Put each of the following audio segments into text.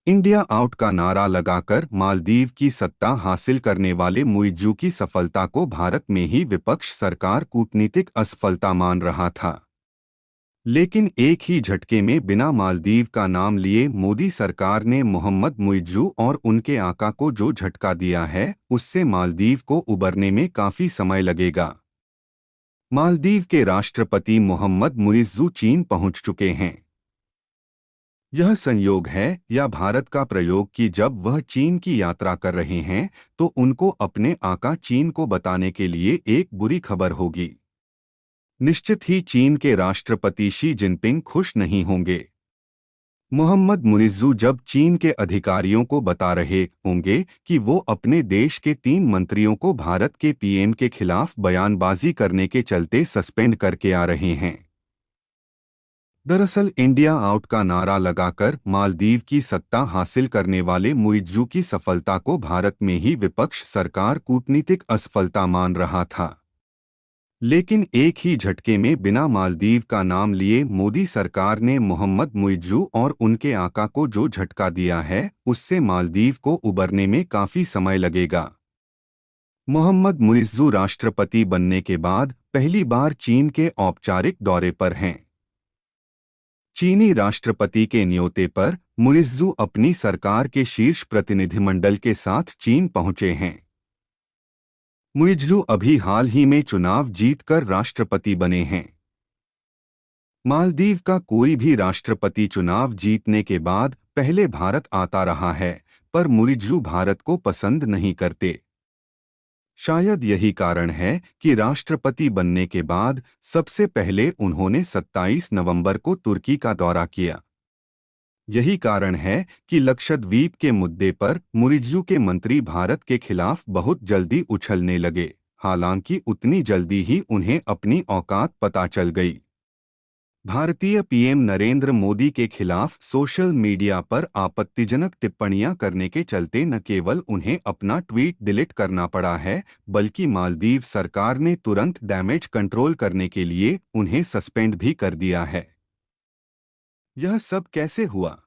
India out का नारा लगाकर मालदीव की सत्ता हासिल करने वाले मुइज़्ज़ू की सफलता को भारत में ही विपक्ष सरकार कूटनीतिक असफलता मान रहा था। लेकिन एक ही झटके में बिना मालदीव का नाम लिए मोदी सरकार ने मोहम्मद मुइज़्ज़ू और उनके आका को जो झटका दिया है, उससे मालदीव को उबरने में काफी समय लगेगा। मालदीव के राष्ट्रपति मोहम्मद मुइज़्ज़ू चीन पहुंच चुके हैं। यह संयोग है या भारत का प्रयोग कि जब वह चीन की यात्रा कर रहे हैं तो उनको अपने आका चीन को बताने के लिए एक बुरी खबर होगी। निश्चित ही चीन के राष्ट्रपति शी जिनपिंग खुश नहीं होंगे। मोहम्मद मुइज़्ज़ू जब चीन के अधिकारियों को बता रहे होंगे कि वो अपने देश के 3 मंत्रियों को भारत के पीएम के खिलाफ बयानबाजी करने के चलते सस्पेंड करके आ रहे हैं। दरअसल इंडिया आउट का नारा लगाकर मालदीव की सत्ता हासिल करने वाले मुइज़्ज़ू की सफलता को भारत में ही विपक्ष सरकार कूटनीतिक असफलता मान रहा था। लेकिन एक ही झटके में बिना मालदीव का नाम लिए मोदी सरकार ने मोहम्मद मुइज़्ज़ू और उनके आका को जो झटका दिया है, उससे मालदीव को उबरने में काफी समय लगेगा। मोहम्मद मुइज़्ज़ू राष्ट्रपति बनने के बाद पहली बार चीन के औपचारिक दौरे पर हैं। चीनी राष्ट्रपति के न्योते पर मुइज़्ज़ू अपनी सरकार के शीर्ष प्रतिनिधिमंडल के साथ चीन पहुंचे हैं। मुइज़्ज़ू अभी हाल ही में चुनाव जीतकर राष्ट्रपति बने हैं। मालदीव का कोई भी राष्ट्रपति चुनाव जीतने के बाद पहले भारत आता रहा है, पर मुइज़्ज़ू भारत को पसंद नहीं करते। शायद यही कारण है कि राष्ट्रपति बनने के बाद सबसे पहले उन्होंने 27 नवंबर को तुर्की का दौरा किया। यही कारण है कि लक्षद्वीप के मुद्दे पर मुइज़्ज़ू के मंत्री भारत के खिलाफ बहुत जल्दी उछलने लगे, हालांकि उतनी जल्दी ही उन्हें अपनी औकात पता चल गई। भारतीय पीएम नरेंद्र मोदी के खिलाफ सोशल मीडिया पर आपत्तिजनक टिप्पणियां करने के चलते न केवल उन्हें अपना ट्वीट डिलीट करना पड़ा है, बल्कि मालदीव सरकार ने तुरंत डैमेज कंट्रोल करने के लिए उन्हें सस्पेंड भी कर दिया है। यह सब कैसे हुआ?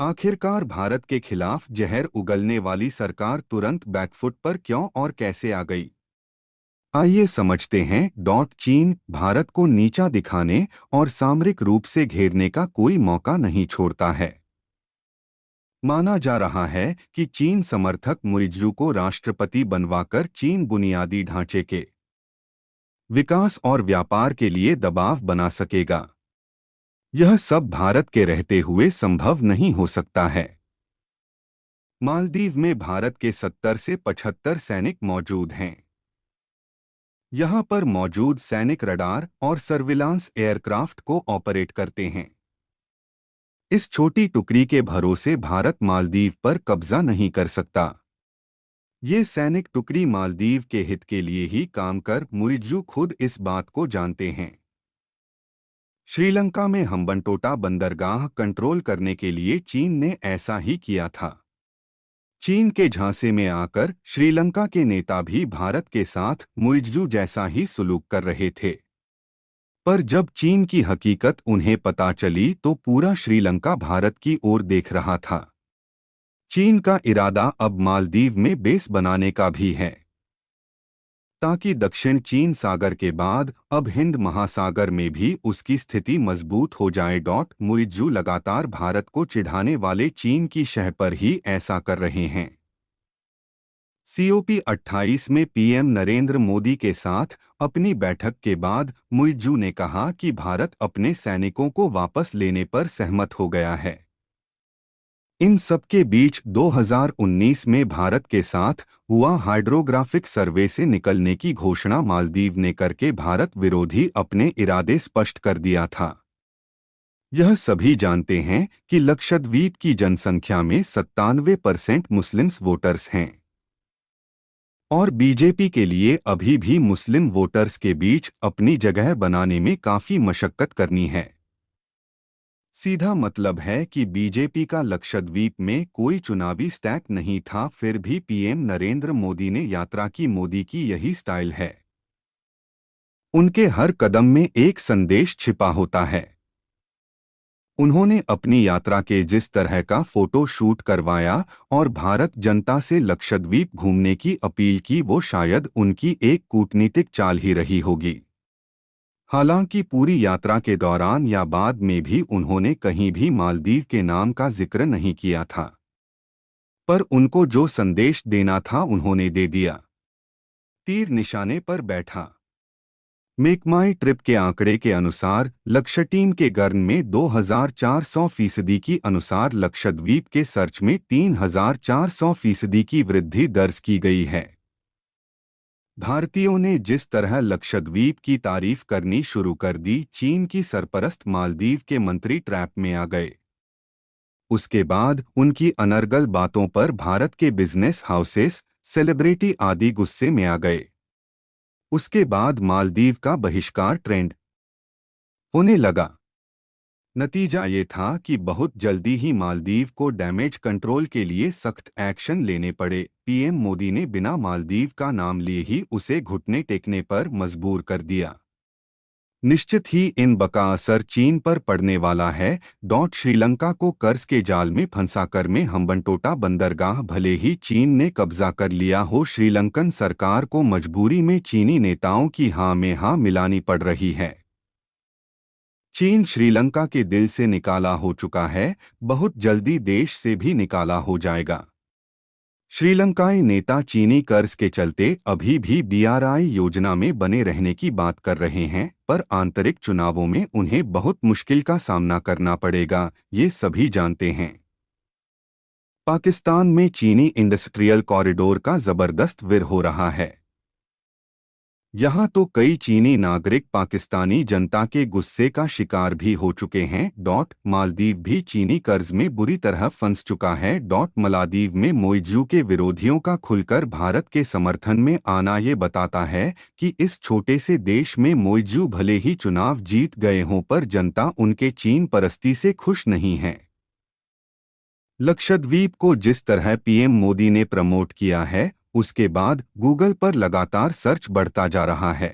आखिरकार भारत के खिलाफ जहर उगलने वाली सरकार तुरंत बैकफुट पर क्यों और कैसे आ गई? आइए समझते हैं। चीन भारत को नीचा दिखाने और सामरिक रूप से घेरने का कोई मौका नहीं छोड़ता है। माना जा रहा है कि चीन समर्थक मुइज़्ज़ू को राष्ट्रपति बनवाकर चीन बुनियादी ढांचे के विकास और व्यापार के लिए दबाव बना सकेगा। यह सब भारत के रहते हुए संभव नहीं हो सकता है। मालदीव में भारत के 70 से 75 सैनिक मौजूद हैं। यहाँ पर मौजूद सैनिक रडार और सर्विलांस एयरक्राफ्ट को ऑपरेट करते हैं। इस छोटी टुकड़ी के भरोसे भारत मालदीव पर कब्जा नहीं कर सकता। ये सैनिक टुकड़ी मालदीव के हित के लिए ही काम कर मुइज़्ज़ू खुद इस बात को जानते हैं। श्रीलंका में हम्बनटोटा बंदरगाह कंट्रोल करने के लिए चीन ने ऐसा ही किया था। चीन के झांसे में आकर श्रीलंका के नेता भी भारत के साथ मुइज़्ज़ू जैसा ही सुलूक कर रहे थे। पर जब चीन की हकीकत उन्हें पता चली तो पूरा श्रीलंका भारत की ओर देख रहा था। चीन का इरादा अब मालदीव में बेस बनाने का भी है, ताकि दक्षिण चीन सागर के बाद अब हिंद महासागर में भी उसकी स्थिति मजबूत हो जाए। मुइज़्ज़ू लगातार भारत को चिढ़ाने वाले चीन की शह पर ही ऐसा कर रहे हैं। COP28 में पीएम नरेंद्र मोदी के साथ अपनी बैठक के बाद मुइज़्ज़ू ने कहा कि भारत अपने सैनिकों को वापस लेने पर सहमत हो गया है। इन सबके बीच 2019 में भारत के साथ हुआ हाइड्रोग्राफिक सर्वे से निकलने की घोषणा मालदीव ने करके भारत विरोधी अपने इरादे स्पष्ट कर दिया था। यह सभी जानते हैं कि लक्षद्वीप की जनसंख्या में 97% मुस्लिम्स वोटर्स हैं और बीजेपी के लिए अभी भी मुस्लिम वोटर्स के बीच अपनी जगह बनाने में काफी मशक्कत करनी है। सीधा मतलब है कि बीजेपी का लक्षद्वीप में कोई चुनावी स्टैक नहीं था, फिर भी पीएम नरेंद्र मोदी ने यात्रा की। मोदी की यही स्टाइल है। उनके हर कदम में एक संदेश छिपा होता है। उन्होंने अपनी यात्रा के जिस तरह का फोटो शूट करवाया और भारत जनता से लक्षद्वीप घूमने की अपील की, वो शायद उनकी एक कूटनीतिक चाल ही रही होगी। हालांकि पूरी यात्रा के दौरान या बाद में भी उन्होंने कहीं भी मालदीव के नाम का जिक्र नहीं किया था, पर उनको जो संदेश देना था उन्होंने दे दिया। तीर निशाने पर बैठा। मेक माई ट्रिप के आंकड़े के अनुसार लक्षद्वीप के गर्न में 2400% की अनुसार लक्षद्वीप के सर्च में 3400% की वृद्धि दर्ज की गई है। भारतीयों ने जिस तरह लक्षद्वीप की तारीफ करनी शुरू कर दी, चीन की सरपरस्त मालदीव के मंत्री ट्रैप में आ गए। उसके बाद उनकी अनर्गल बातों पर भारत के बिजनेस हाउसेस, सेलिब्रिटी आदि गुस्से में आ गए। उसके बाद मालदीव का बहिष्कार ट्रेंड होने लगा। नतीजा ये था कि बहुत जल्दी ही मालदीव को डैमेज कंट्रोल के लिए सख्त एक्शन लेने पड़े। पीएम मोदी ने बिना मालदीव का नाम लिए ही उसे घुटने टेकने पर मजबूर कर दिया। निश्चित ही इन बका असर चीन पर पड़ने वाला है। श्रीलंका को कर्ज के जाल में फंसाकर में हम्बनटोटा बंदरगाह भले ही चीन ने कब्जा कर लिया हो, श्रीलंकन सरकार को मजबूरी में चीनी नेताओं की हाँ में हाँ मिलानी पड़ रही है। चीन श्रीलंका के दिल से निकाला हो चुका है, बहुत जल्दी देश से भी निकाला हो जाएगा। श्रीलंकाई नेता चीनी कर्ज के चलते अभी भी बीआरआई योजना में बने रहने की बात कर रहे हैं, पर आंतरिक चुनावों में उन्हें बहुत मुश्किल का सामना करना पड़ेगा, ये सभी जानते हैं। पाकिस्तान में चीनी इंडस्ट्रियल कॉरिडोर का जबरदस्त विरोध हो रहा है। यहाँ तो कई चीनी नागरिक पाकिस्तानी जनता के गुस्से का शिकार भी हो चुके हैं। मालदीव भी चीनी कर्ज में बुरी तरह फंस चुका है। मालदीव में मोइजू के विरोधियों का खुलकर भारत के समर्थन में आना ये बताता है कि इस छोटे से देश में मोइजू भले ही चुनाव जीत गए हों, पर जनता उनके चीन परस्ती से खुश नहीं है। लक्षद्वीप को जिस तरह पीएम मोदी ने प्रमोट किया है, उसके बाद गूगल पर लगातार सर्च बढ़ता जा रहा है।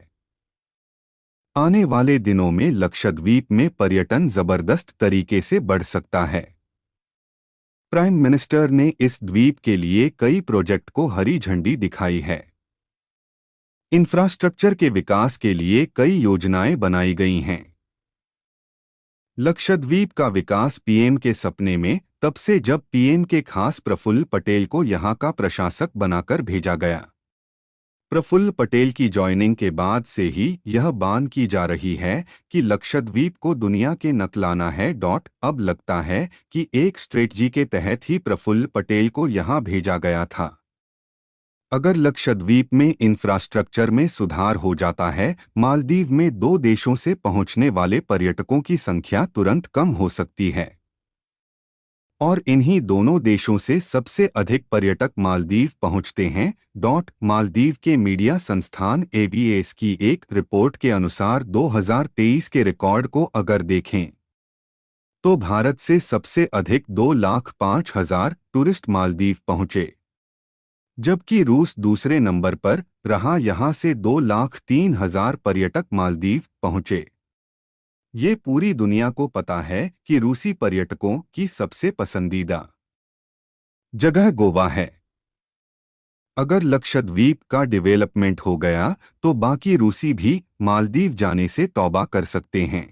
आने वाले दिनों में लक्षद्वीप में पर्यटन जबरदस्त तरीके से बढ़ सकता है। प्राइम मिनिस्टर ने इस द्वीप के लिए कई प्रोजेक्ट को हरी झंडी दिखाई है। इंफ्रास्ट्रक्चर के विकास के लिए कई योजनाएं बनाई गई हैं। लक्षद्वीप का विकास पीएम के सपने में तब से जब पीएम के खास प्रफुल्ल पटेल को यहां का प्रशासक बनाकर भेजा गया। प्रफुल्ल पटेल की ज्वाइनिंग के बाद से ही यह बान की जा रही है कि लक्षद्वीप को दुनिया के नक लाना है। अब लगता है कि एक स्ट्रेटजी के तहत ही प्रफुल्ल पटेल को यहां भेजा गया था। अगर लक्षद्वीप में इंफ्रास्ट्रक्चर में सुधार हो जाता है, मालदीव में 2 देशों से पहुंचने वाले पर्यटकों की संख्या तुरंत कम हो सकती है। और इन्हीं दोनों देशों से सबसे अधिक पर्यटक मालदीव पहुंचते हैं। मालदीव के मीडिया संस्थान एबीएस की एक रिपोर्ट के अनुसार 2023 के रिकॉर्ड को अगर देखें तो भारत से सबसे अधिक 2,05,000 टूरिस्ट मालदीव पहुंचे, जबकि रूस दूसरे नंबर पर रहा। यहां से 2,03,000 पर्यटक मालदीव पहुंचे। ये पूरी दुनिया को पता है कि रूसी पर्यटकों की सबसे पसंदीदा जगह गोवा है। अगर लक्षद्वीप का डेवलपमेंट हो गया तो बाकी रूसी भी मालदीव जाने से तौबा कर सकते हैं।